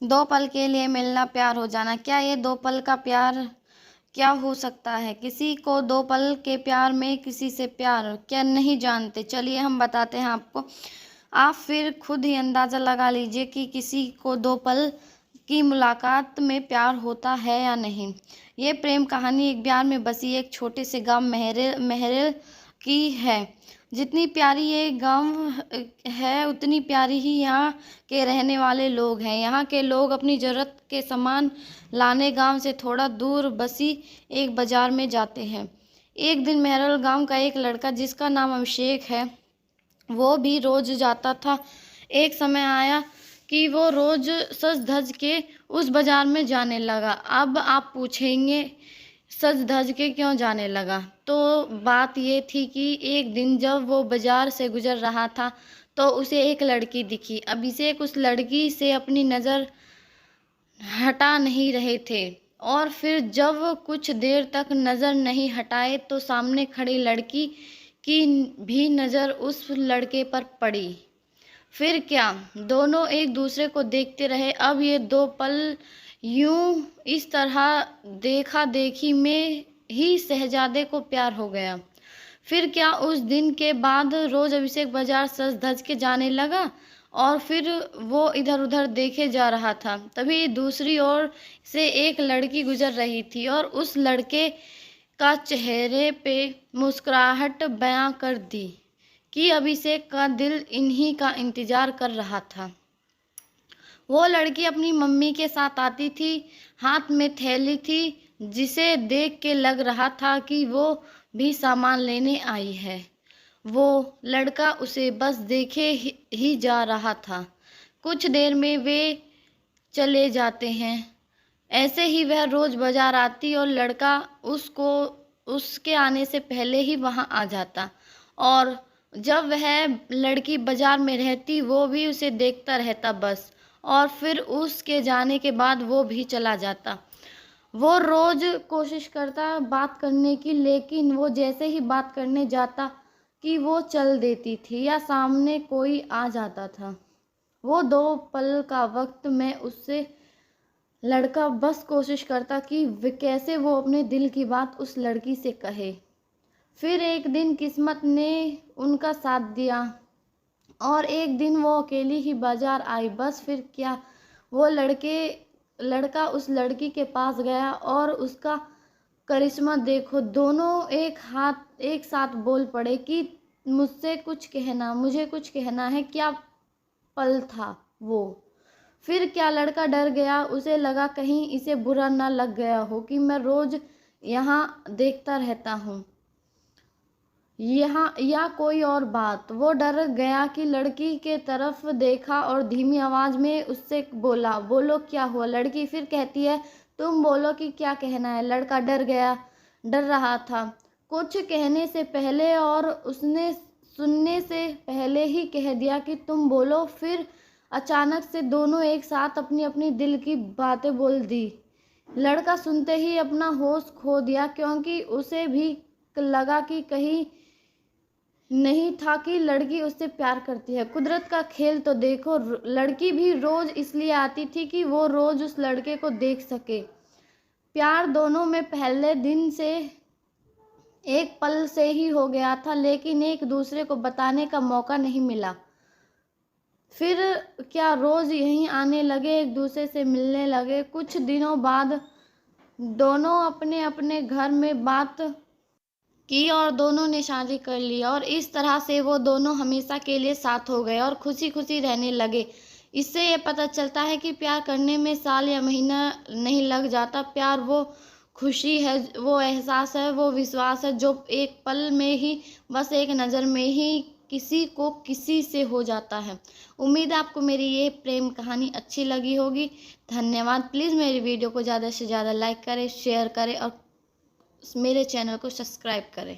दो पल के लिए मिलना प्यार हो जाना, क्या ये दो पल का प्यार क्या हो सकता है? किसी को दो पल के प्यार में किसी से प्यार क्या नहीं जानते? चलिए हम बताते हैं आपको। आप फिर खुद ही अंदाज़ा लगा लीजिए कि किसी को दो पल की मुलाकात में प्यार होता है या नहीं। ये प्रेम कहानी एक बिहार में बसी एक छोटे से गांव महरेल की है। जितनी प्यारी ये गांव है उतनी प्यारी ही यहाँ के रहने वाले लोग हैं। यहाँ के लोग अपनी ज़रूरत के सामान लाने गांव से थोड़ा दूर बसी एक बाज़ार में जाते हैं। एक दिन महरल गांव का एक लड़का जिसका नाम अभिषेक है, वो भी रोज जाता था। एक समय आया कि वो रोज सज धज के उस बाजार में जाने लगा। अब आप पूछेंगे सज धज के क्यों जाने लगा? तो बात ये थी कि एक दिन जब वो बाजार से गुजर रहा था तो उसे एक लड़की दिखी। अभिषेक उस लड़की से अपनी नज़र हटा नहीं रहे थे और फिर जब कुछ देर तक नज़र नहीं हटाए तो सामने खड़ी लड़की की भी नज़र उस लड़के पर पड़ी। फिर क्या, दोनों एक दूसरे को देखते रहे। अब ये दो पल यूं इस तरह देखा देखी में ही शहजादे को प्यार हो गया। फिर क्या, उस दिन के बाद रोज अभिषेक बाजार सज धज के जाने लगा और फिर वो इधर उधर देखे जा रहा था। तभी दूसरी ओर से एक लड़की गुजर रही थी और उस लड़के का चेहरे पे मुस्कुराहट बयां कर दी कि अभिषेक का दिल इन्हीं का इंतजार कर रहा था। वो लड़की अपनी मम्मी के साथ आती थी, हाथ में थैली थी जिसे देख के लग रहा था कि वो भी सामान लेने आई है। वो लड़का उसे बस देखे ही जा रहा था। कुछ देर में वे चले जाते हैं। ऐसे ही वह रोज बाजार आती और लड़का उसको उसके आने से पहले ही वहां आ जाता और जब वह लड़की बाजार में रहती वो भी उसे देखता रहता बस। और फिर उसके जाने के बाद वो भी चला जाता। वो रोज कोशिश करता बात करने की, लेकिन वो जैसे ही बात करने जाता कि वो चल देती थी या सामने कोई आ जाता था। वो दो पल का वक्त में उससे लड़का बस कोशिश करता कि कैसे वो अपने दिल की बात उस लड़की से कहे। फिर एक दिन किस्मत ने उनका साथ दिया और एक दिन वो अकेली ही बाजार आई। बस फिर क्या, वो लड़का उस लड़की के पास गया और उसका करिश्मा देखो, दोनों एक साथ बोल पड़े कि मुझे कुछ कहना है। क्या पल था वो। फिर क्या, लड़का डर गया। उसे लगा कहीं इसे बुरा ना लग गया हो कि मैं रोज यहाँ देखता रहता हूँ यहाँ, या कोई और बात। वो डर गया कि लड़की के तरफ देखा और धीमी आवाज में उससे बोला, बोलो क्या हुआ? लड़की फिर कहती है, तुम बोलो कि क्या कहना है। लड़का डर रहा था कुछ कहने से पहले और उसने सुनने से पहले ही कह दिया कि तुम बोलो। फिर अचानक से दोनों एक साथ अपनी अपनी दिल की बातें बोल दी। लड़का सुनते ही अपना होश खो दिया क्योंकि उसे भी लगा कि कहीं नहीं था कि लड़की उससे प्यार करती है। कुदरत का खेल तो देखो, लड़की भी रोज इसलिए आती थी कि वो रोज उस लड़के को देख सके। प्यार दोनों में पहले दिन से एक पल से ही हो गया था, लेकिन एक दूसरे को बताने का मौका नहीं मिला। फिर क्या, रोज यहीं आने लगे, एक दूसरे से मिलने लगे। कुछ दिनों बाद दोनों अपने अपने घर में बात की और दोनों ने शादी कर ली और इस तरह से वो दोनों हमेशा के लिए साथ हो गए और खुशी खुशी रहने लगे। इससे ये पता चलता है कि प्यार करने में साल या महीना नहीं लग जाता। प्यार वो खुशी है, वो एहसास है, वो विश्वास है जो एक पल में ही, बस एक नज़र में ही किसी को किसी से हो जाता है। उम्मीद है आपको मेरी ये प्रेम कहानी अच्छी लगी होगी। धन्यवाद। प्लीज़ मेरी वीडियो को ज़्यादा से ज़्यादा लाइक करें, शेयर करें और मेरे चैनल को सब्सक्राइब करें।